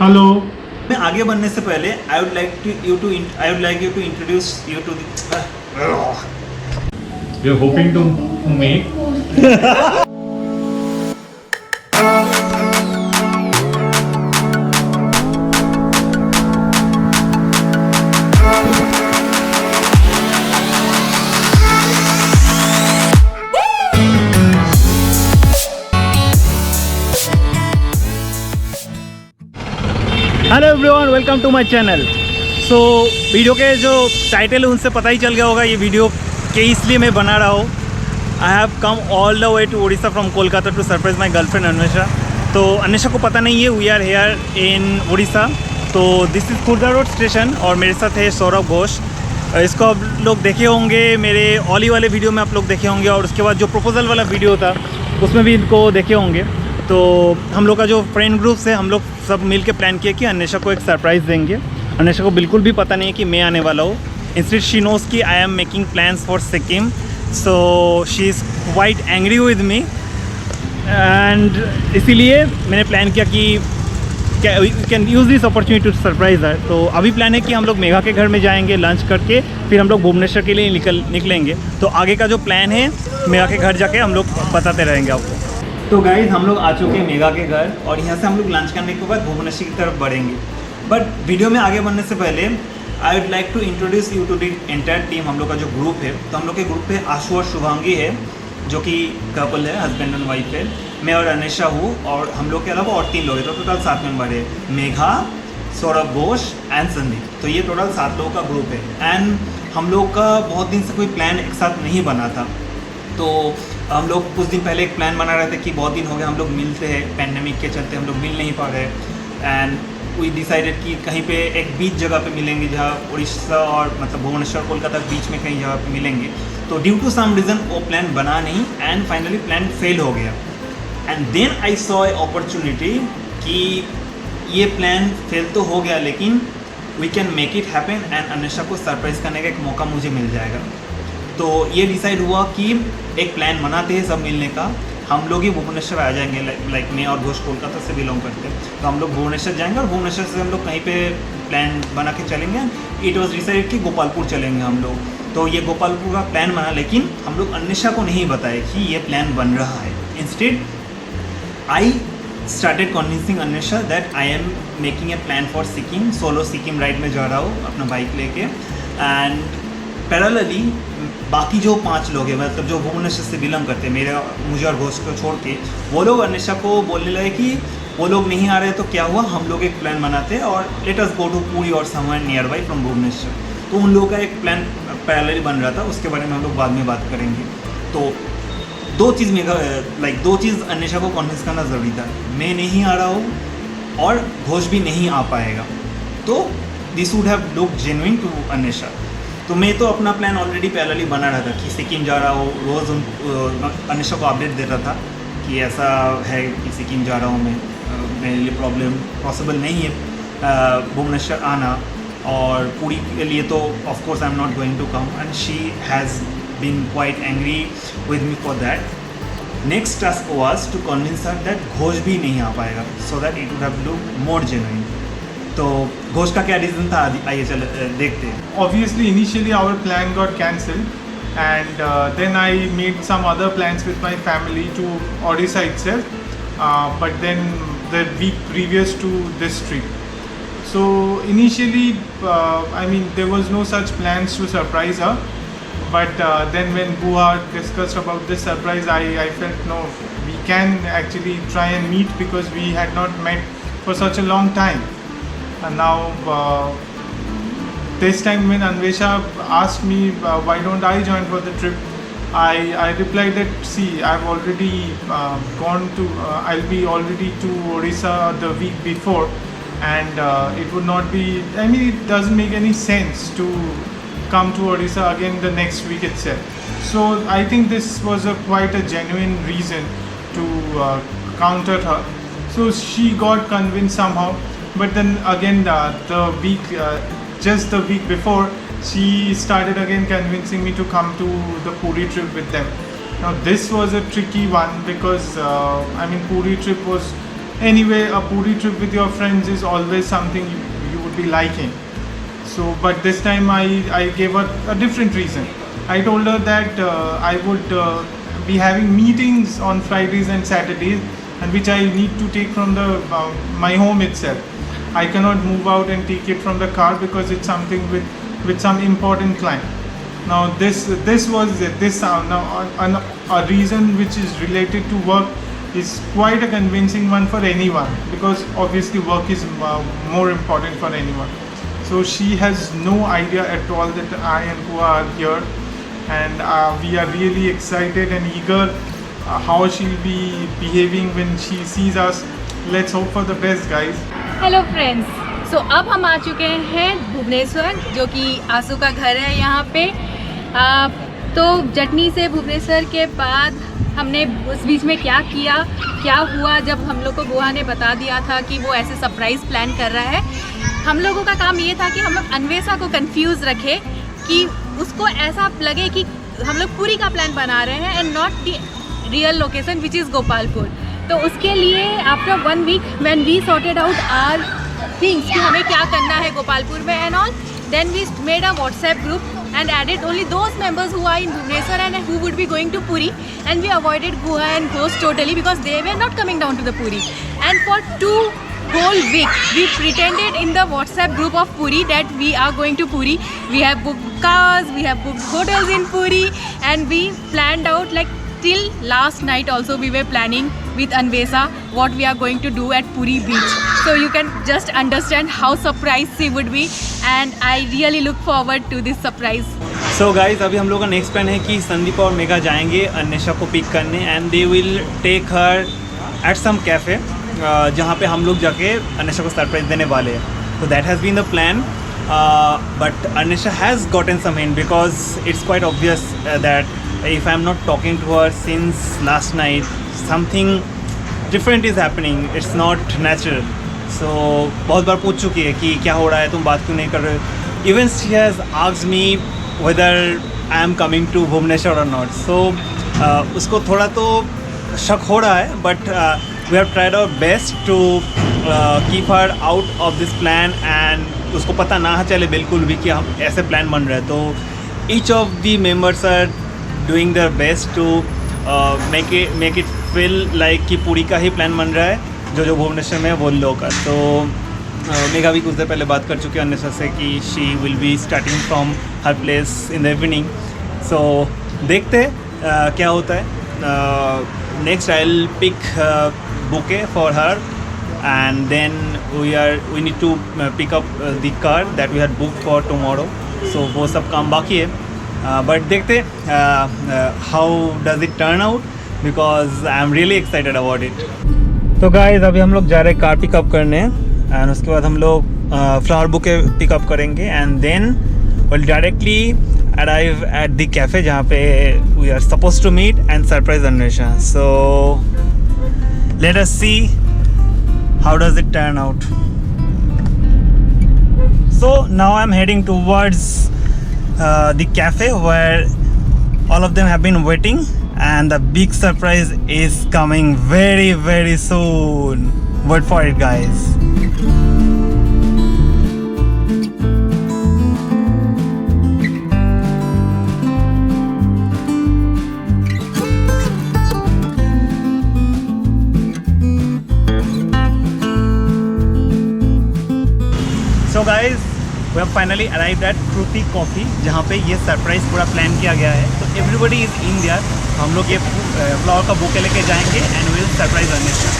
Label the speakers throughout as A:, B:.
A: Hello.
B: मैं आगे बढ़ने से पहले I would like you to introduce you to
A: We are hoping to make
B: hello everyone, welcome to my channel. So video के जो title है उनसे पता ही चल गया होगा ये वीडियो के इसलिए मैं बना रहा हूँ। I have come all the way to Orissa from Kolkata to surprise my girlfriend Anwesha. तो अन्वेषा को पता नहीं है we are here in Orissa. तो this is Khurda road station और मेरे साथ है सौरभ घोष। इसको आप लोग देखे होंगे, मेरे ओली वाले वीडियो में आप लोग देखे होंगे, और उसके बाद जो प्रपोजल वाला वीडियो था उसमें भी इनको देखे होंगे। तो हम लोग का जो फ्रेंड ग्रुप है, हम लोग सब मिल के प्लान किया कि अन्वेषा को एक सरप्राइज़ देंगे। अन्वेषा को बिल्कुल भी पता नहीं है कि मैं आने वाला हूँ। इंस्टेड शी नोज़ कि I am making plans for Sikkim, so she is quite angry with me. And इसीलिए मैंने प्लान किया कि we can use this opportunity to surprise है। तो अभी प्लान है कि हम लोग मेघा के घर में जाएंगे लंच करके, फिर हम लोग भुवनेश्वर के लिए निकलेंगे। तो आगे का जो प्लान है मेघा के घर जाके हम लोग बताते रहेंगे आपको। तो गाइज हम लोग आ चुके हैं मेघा के घर और यहाँ से हम लोग लंच करने के बाद भुवनेश्वर की तरफ बढ़ेंगे। बट वीडियो में आगे बढ़ने से पहले I would like to introduce you to the entire team. हम लोग का जो ग्रुप है, तो हम लोग के ग्रुप पे आशु और शुभांगी है जो कि कपल है, हस्बैंड एंड वाइफ है। मैं और अन्वेषा हूँ और हम लोग के अलावा और 3 लोग हैं, तो टोटल 7 मेंबर है। मेघा, सौरभ घोष एंड संदीप। तो ये टोटल 7 लोगों का ग्रुप है। एंड हम लोग का बहुत दिन से कोई प्लान एक साथ नहीं बना था। तो हम लोग कुछ दिन पहले एक प्लान बना रहे थे कि बहुत दिन हो गए हम लोग मिलते हैं, पैंडेमिक के चलते हम लोग मिल नहीं पा रहे। एंड वी डिसाइडेड कि कहीं पे एक बीच जगह पे मिलेंगे, जहाँ उड़ीसा और मतलब भुवनेश्वर कोलकाता बीच में कहीं जगह पे मिलेंगे। तो ड्यू टू सम रीज़न वो प्लान बना नहीं एंड फाइनली प्लान फेल हो गया। And then I saw a opportunity कि ये प्लान फेल तो हो गया लेकिन we can make it happen and Anwesha को सरप्राइज़ करने का एक मौका मुझे मिल जाएगा। तो ये डिसाइड हुआ कि एक प्लान बनाते हैं सब मिलने का। हम लोग ही भुवनेश्वर आ जाएंगे, लाइक मैं और घोष कोलकाता से बिलोंग करते हैं, तो हम लोग भुवनेश्वर जाएंगे और भुवनेश्वर से हम लोग कहीं पे प्लान बना के चलेंगे। इट वॉज डिसाइडेड कि गोपालपुर चलेंगे हम लोग। तो ये गोपालपुर का प्लान बना, लेकिन हम लोग अन्वेषा को नहीं बताए कि ये प्लान बन रहा है। Instead I started convincing Anvesha that I am making a plan for Sikkim. Solo Sikkim ride में जा रहा हूँ अपना बाइक लेके। एंड पैरेलली बाकी जो 5 लोग हैं, मतलब जो भुवनेश्वर से बिलोंग करते हैं, मुझे और घोष को छोड़ के, वो लोग अन्वेषा को बोलने लगे कि वो लोग नहीं आ रहे तो क्या हुआ, हम लोग एक प्लान बनाते हैं और let us go to Puri और somewhere nearby from Bhubaneswar. तो उन लोगों का एक प्लान पैरेलली बन रहा था, उसके बारे में हम लोग बाद में बात करेंगे। तो दो चीज़ अन्वेषा को कन्विंस करना ज़रूरी था। मैं नहीं आ रहा हूँ और घोष भी नहीं आ पाएगा, तो this would have look genuine to Anwesha. तो मैं तो अपना प्लान ऑलरेडी पहले ही बना रहा था कि सिक्किम जा रहा हूँ, रोज़ अन्वेषा को अपडेट दे रहा था कि ऐसा है कि सिक्किम जा रहा हूँ मैं, मेरे लिए पॉसिबल नहीं है भुवनेश्वर आना। और पूरी के लिए तो of course I am not going to come and she has been quite angry with me for that. Next task was to convince her that Ghosh भी नहीं आ पाएगा, so that it would have look more genuine. तो घोष का क्या reason था, आइए चल देखते हैं।
A: obviously initially our plan got cancelled and then I made some other plans with my family to Odisha itself, but then the week previous to this trip. So initially I mean there was no such plans to surprise her, but then when Buha discussed about this surprise, I felt no, we can actually try and meet because we had not met for such a long time. And now this time when Anvesha asked me why don't I join for the trip, I replied that see, I've already gone to I'll be already to Odisha the week before, and it would not be, I mean it doesn't make any sense to come to Odisha again the next week itself. So I think this was quite a genuine reason to counter her. So she got convinced somehow. But then again just the week before, she started again convincing me to come to the Puri trip with them. Now this was a tricky one because I mean Puri trip was anyway, a Puri trip with your friends is always something you would be liking. So, but this time I gave her a different reason. I told her that I would be having meetings on Fridays and Saturdays, and which I need to take from the my home itself. I cannot move out and take it from the car because it's something with some important client. Now this was this now a reason which is related to work is quite a convincing one for anyone, because obviously work is more important for anyone. So she has no idea at all that I and Kua are here, and we are really excited and eager how she'll be behaving when she sees us. Let's hope for the best, guys.
C: Hello friends, so अब हम आ चुके हैं भुवनेश्वर, जो कि आंसू का घर है यहाँ पे। तो जटनी से भुवनेश्वर के बाद हमने उस बीच में क्या किया, क्या हुआ जब हम लोग को बुआ ने बता दिया था कि वो ऐसे सरप्राइज़ प्लान कर रहा है। हम लोगों का काम ये था कि हम लोग अन्वेषा को कंफ्यूज रखें कि उसको ऐसा लगे कि हम लोग पूरी का प्लान बना रहे हैं and not the real location which is Gopalpur. तो उसके लिए after 1 week when we sorted out our things कि हमें क्या करना है गोपालपुर में and all, then we made a WhatsApp group and added only those members who are in Bhubaneswar and who would be going to Puri, and we avoided Guha and Ghost totally because they were not coming down to the Puri. And for 2 whole weeks we pretended in the WhatsApp group of Puri that we are going to Puri. We have booked cars, we have booked hotels in Puri, and we planned out like till last night also we were planning with Anvesa what we are going to do at Puri beach. So you can just understand how surprised she would be, and I really look forward to this surprise.
B: So guys अभी हम लोग का next plan है कि संदीप और मेघा जाएंगे अन्वेषा को pick करने, and they will take her at some cafe जहाँ पे हम लोग जाके अन्वेषा को सरप्राइज देने वाले हैं. तो that has been the plan, but Anwesha has gotten some hint because it's quite obvious that if I'm not talking to her since last night, something different is happening. It's not natural. So बहुत बार पूछ चुकी है कि क्या हो रहा है, तुम बात क्यों नहीं कर रहे हो. Even she has asked me whether I am coming to Bhubaneswar or not. So उसको थोड़ा तो शक हो रहा है, but we have tried our best to keep her out of this plan, and उसको पता ना चले बिल्कुल भी कि हम ऐसे प्लान बन रहे हैं. तो each of the members are doing their best to make it feel like कि पूरी का ही प्लान बन रहा है जो भुवनेश्वर में वो लोग का. तो मेघा भी कुछ देर पहले बात कर चुकी है अन्वेषा से कि she will be starting from her place in the evening. So देखते क्या होता है. Next I will pick bouquet for her, and then we need to pick up the car that we had book for tomorrow. So वो सब काम बाकी है, but देखते how does it turn out because I am really excited about it. तो guys अभी हम लोग जा रहे हैं कार पिकअप करने, एंड उसके बाद हम लोग फ्लावर बुके पिकअप करेंगे, and then will directly arrive at the cafe जहाँ पे we are suppose to meet and surprise Anwesha. So let us see how does it turn out. So now I am heading towards the cafe where all of them have been waiting, and the big surprise is coming very very soon. Wait for it, guys. So guys, we have finally arrived at Kruti Coffee, जहाँ पे ये surprise पूरा plan किया गया है. तो everybody is in their. हम लोग ये फ्लावर का बुके लेके जाएंगे and will surprise Anvesha.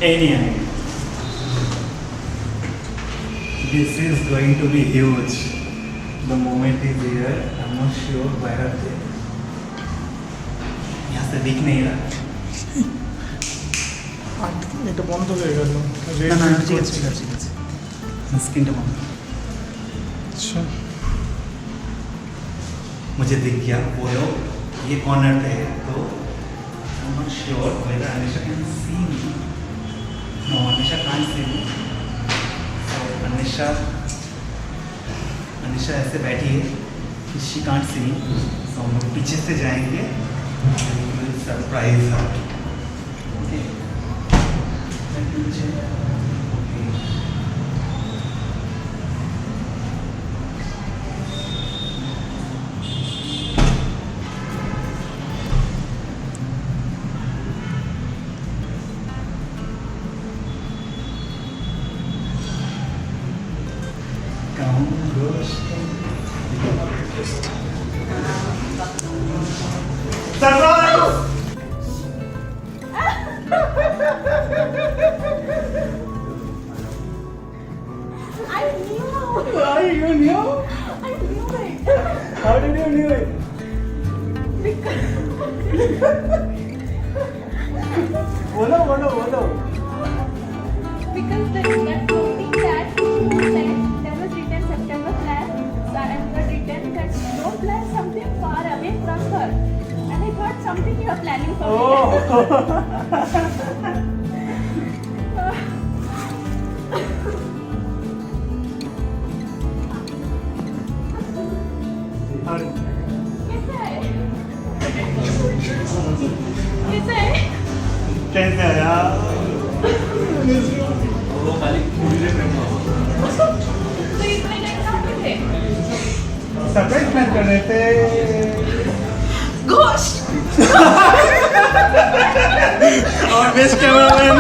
B: Any idea? This is going to be huge. The moment is here. I'm not sure where are they. यहाँ से दिख नहीं रहा.
A: এটা বন্ধ হয়ে গেল
B: না না ঠিক আছে ঠিক আছে ঠিক আছে স্ক্रीनটা বন্ধ
A: আচ্ছা
B: मुझे दिख गया वो लोग ये कॉर्नर पे है तो आई am not sure whether Anisha can see me. No, Anisha can't see me. So Anisha ऐसे बैठी है she can't see me. So हम लोग पीछे से जाएंगे सरप्राइज है. Okay.
D: I knew.
B: Why you knew?
D: I knew it.
B: How did you knew it? बोलो बोलो बोलो.
D: Because the that voting that said there was written September plan and was written that don't plan something far away from her. And I thought something you are planning for me. कैसा है? कैसा है?
B: कैसे है यार?
D: तो इतने time कहाँ पे थे?
B: सरप्राइज प्लान कर रहे थे.
D: Ghost.
B: और बेस्ट कैमरामैन.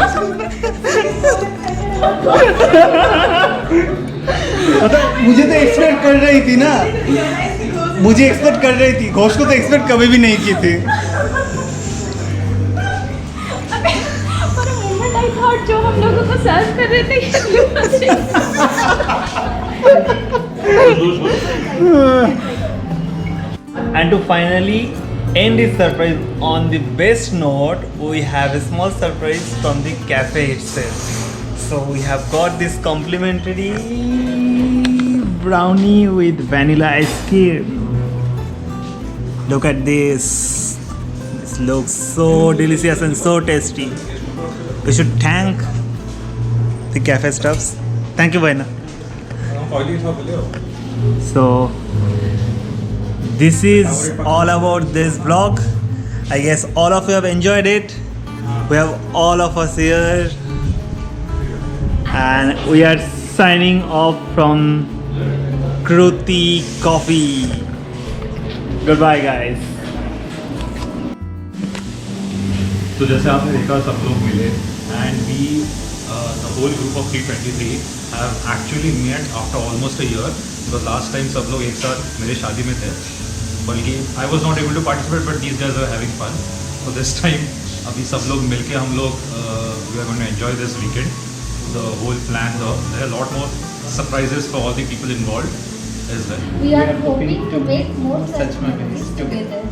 B: मतलब मुझे तो एक्सपेक्ट कर रही थी ना. मुझे एक्सपेक्ट कर रही थी. घोष को तो एक्सपेक्ट कभी भी नहीं की थी.
D: For a moment I thought जो हम लोगों को सर्व कर रहे थे
B: And to finally end this surprise on the best note, we have a small surprise from the cafe itself. So we have got this complimentary brownie with vanilla ice cream. Look at this. This looks so delicious and so tasty. We should thank the cafe staffs. Thank you, Vaina. So this is all about this vlog. I guess all of you have enjoyed it. We have all of us here and we are signing off from Kruti Coffee. Goodbye guys.
E: तो जैसे आपने देखा सब लोग मिले and we the whole group of 323 have actually met after almost a year because last time सब लोग एक साथ मेरे शादी में थे बल्कि I was not able to participate but these guys are having fun so this time अभी सब लोग मिलके हम लोग we are going to enjoy this weekend the whole plan there are lot more surprises for all the people involved as well
D: We are hoping to make more such memories together.